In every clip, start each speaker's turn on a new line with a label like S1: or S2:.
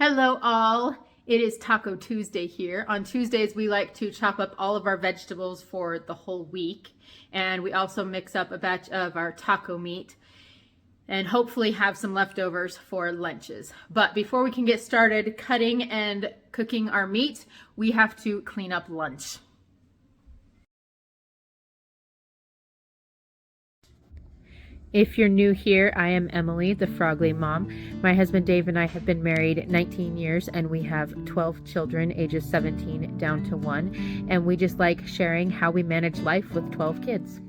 S1: Hello all, it is Taco Tuesday here. On Tuesdays we like to chop up all of our vegetables for the whole week, and we also mix up a batch of our taco meat and hopefully have some leftovers for lunches. But before we can get started cutting and cooking our meat, we have to clean up lunch. If you're new here, I am Emily, the Frogleymom. My husband Dave and I have been married 19 years and we have 12 children, ages 17 down to 1. And we just like sharing how we manage life with 12 kids.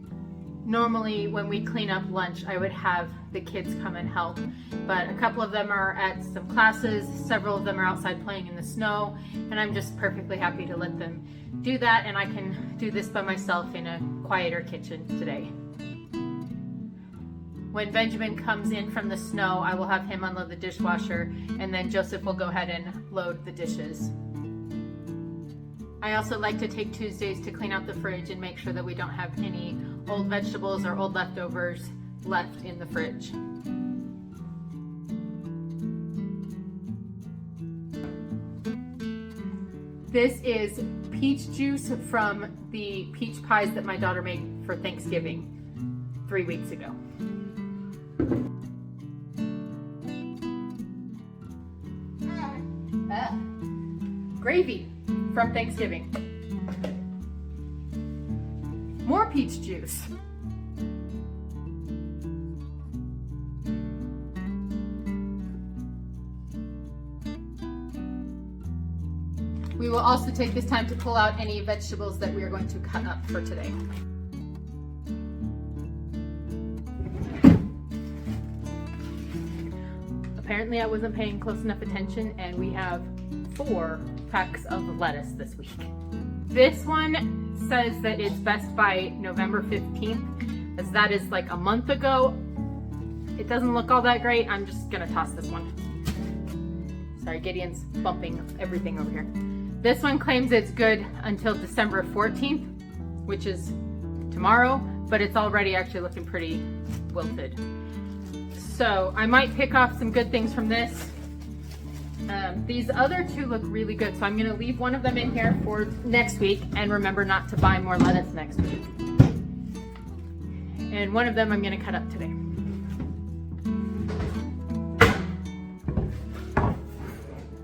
S1: Normally when we clean up lunch, I would have the kids come and help, but a couple of them are at some classes, several of them are outside playing in the snow, and I'm just perfectly happy to let them do that, and I can do this by myself in a quieter kitchen today. When Benjamin comes in from the snow, I will have him unload the dishwasher, and then Joseph will go ahead and load the dishes. I also like to take Tuesdays to clean out the fridge and make sure that we don't have any old vegetables or old leftovers left in the fridge. This is peach juice from the peach pies that my daughter made for Thanksgiving 3 weeks ago. Gravy from Thanksgiving. More peach juice. We will also take this time to pull out any vegetables that we are going to cut up for today. Apparently I wasn't paying close enough attention and we have 4 packs of lettuce this week. This one says that it's best by November 15th, as that is like a month ago. It doesn't look all that great. I'm just gonna toss this one. Sorry, Gideon's bumping everything over here. This one claims it's good until December 14th, which is tomorrow, but it's already actually looking pretty wilted. So I might pick off some good things from this. These other 2 look really good, so I'm going to leave one of them in here for next week and remember not to buy more lettuce next week. And one of them I'm going to cut up today.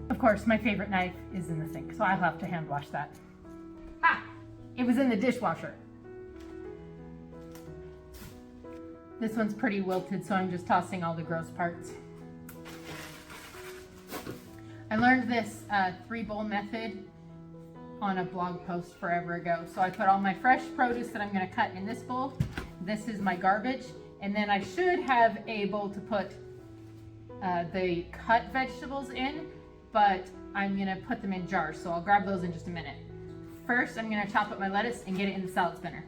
S1: Of course, my favorite knife is in the sink, so I'll have to hand wash that. Ah! It was in the dishwasher. This one's pretty wilted, so I'm just tossing all the gross parts. I learned this 3-bowl method on a blog post forever ago. So I put all my fresh produce that I'm going to cut in this bowl. This is my garbage. And then I should have a bowl to put the cut vegetables in, but I'm going to put them in jars. So I'll grab those in just a minute. First, I'm going to chop up my lettuce and get it in the salad spinner.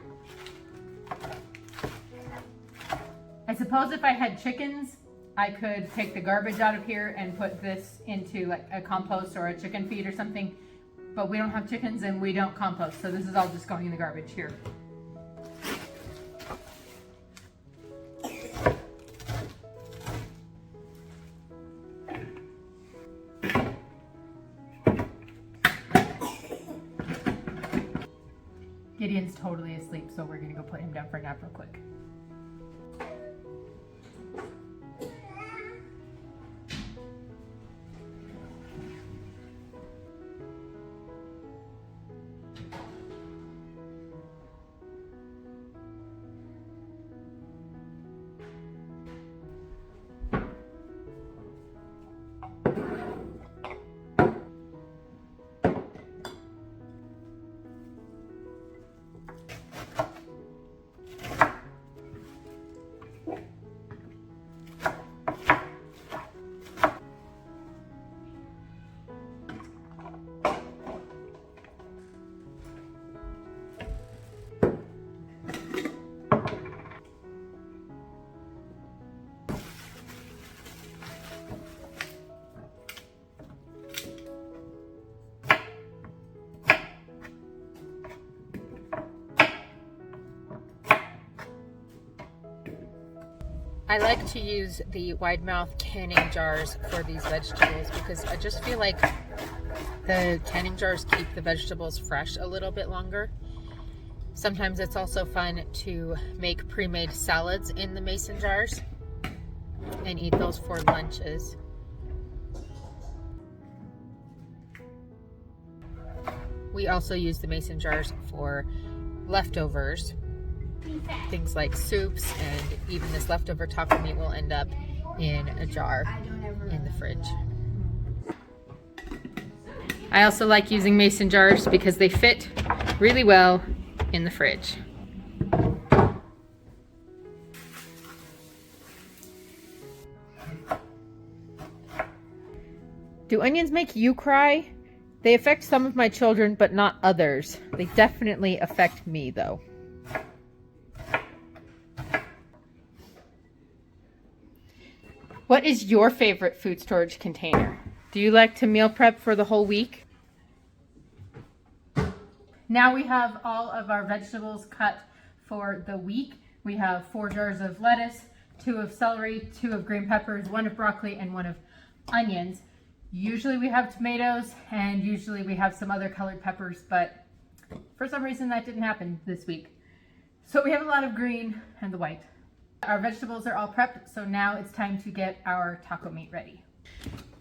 S1: I suppose if I had chickens, I could take the garbage out of here and put this into like a compost or a chicken feed or something, but we don't have chickens and we don't compost, so this is all just going in the garbage here. Gideon's totally asleep, so we're gonna go put him down for a nap real quick. I like to use the wide mouth canning jars for these vegetables because I just feel like the canning jars keep the vegetables fresh a little bit longer. Sometimes it's also fun to make pre-made salads in the mason jars and eat those for lunches. We also use the mason jars for leftovers. Things like soups, and even this leftover taco meat will end up in a jar in the fridge. I also like using mason jars because they fit really well in the fridge. Do onions make you cry? They affect some of my children, but not others. They definitely affect me, though. What is your favorite food storage container? Do you like to meal prep for the whole week? Now we have all of our vegetables cut for the week. We have 4 jars of lettuce, 2 of celery, 2 of green peppers, 1 of broccoli, and 1 of onions. Usually we have tomatoes, and usually we have some other colored peppers, but for some reason that didn't happen this week. So we have a lot of green and the white. Our vegetables are all prepped, so now it's time to get our taco meat ready.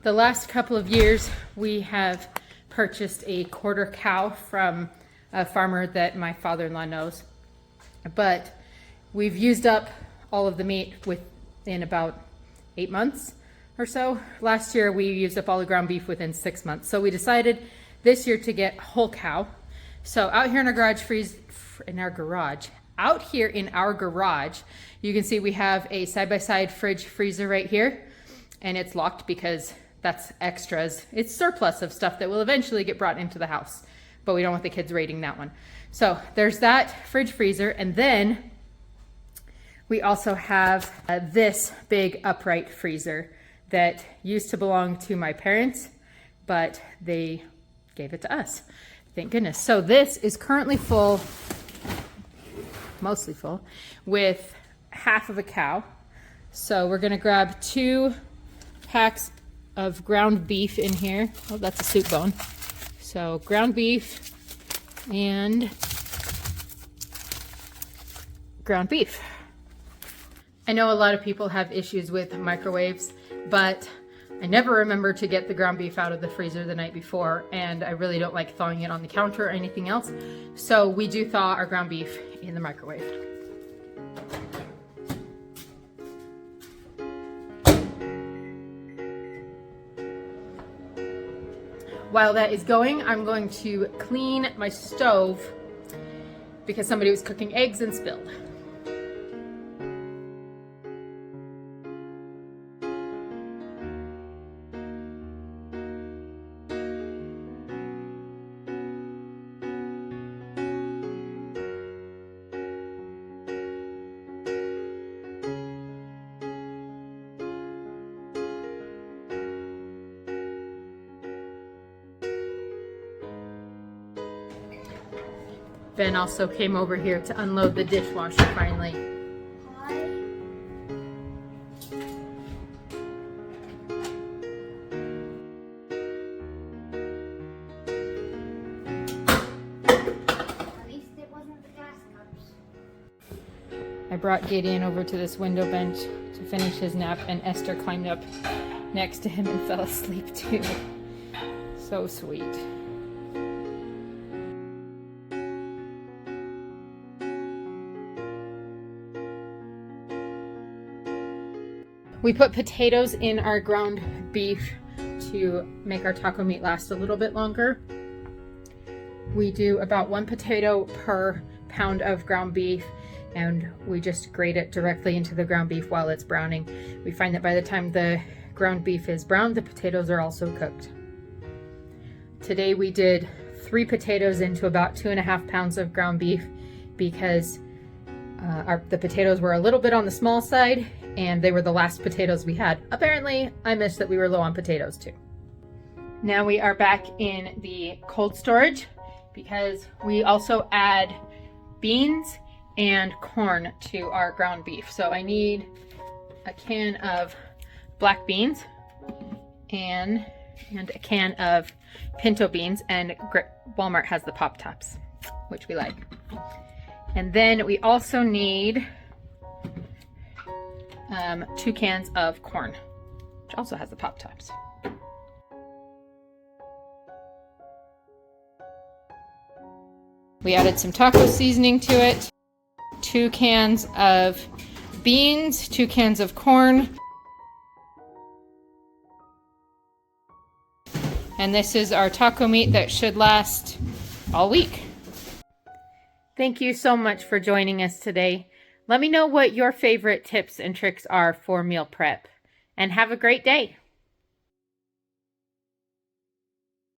S1: The last couple of years, we have purchased a quarter cow from a farmer that my father-in-law knows, but we've used up all of the meat within about 8 months or so. Last year, we used up all the ground beef within 6 months, so we decided this year to get whole cow. So out here in our garage, you can see we have a side-by-side fridge freezer right here, and it's locked because that's extras. It's surplus of stuff that will eventually get brought into the house, but we don't want the kids raiding that one. So there's that fridge freezer, and then we also have this big upright freezer that used to belong to my parents, but they gave it to us. Thank goodness. So this is currently full, mostly full, with half of a cow. So we're gonna grab 2 packs of ground beef in here. Oh, that's a soup bone. So ground beef and ground beef. I know a lot of people have issues with microwaves, but I never remember to get the ground beef out of the freezer the night before, and I really don't like thawing it on the counter or anything else. So we do thaw our ground beef in the microwave. While that is going, I'm going to clean my stove because somebody was cooking eggs and spilled. Ben also came over here to unload the dishwasher finally.
S2: At least it wasn't the gas cups.
S1: I brought Gideon over to this window bench to finish his nap, and Esther climbed up next to him and fell asleep too. So sweet. We put potatoes in our ground beef to make our taco meat last a little bit longer. We do about 1 potato per pound of ground beef, and we just grate it directly into the ground beef while it's browning. We find that by the time the ground beef is browned, the potatoes are also cooked. Today we did 3 potatoes into about 2.5 pounds of ground beef because the potatoes were a little bit on the small side, and they were the last potatoes we had. Apparently, I missed that we were low on potatoes too. Now we are back in the cold storage because we also add beans and corn to our ground beef. So I need a can of black beans and a can of pinto beans, and Walmart has the Pop Tops, which we like. And then we also need 2 cans of corn, which also has the Pop Tops. We added some taco seasoning to it, 2 cans of beans, 2 cans of corn. And this is our taco meat that should last all week. Thank you so much for joining us today. Let me know what your favorite tips and tricks are for meal prep, and have a great day.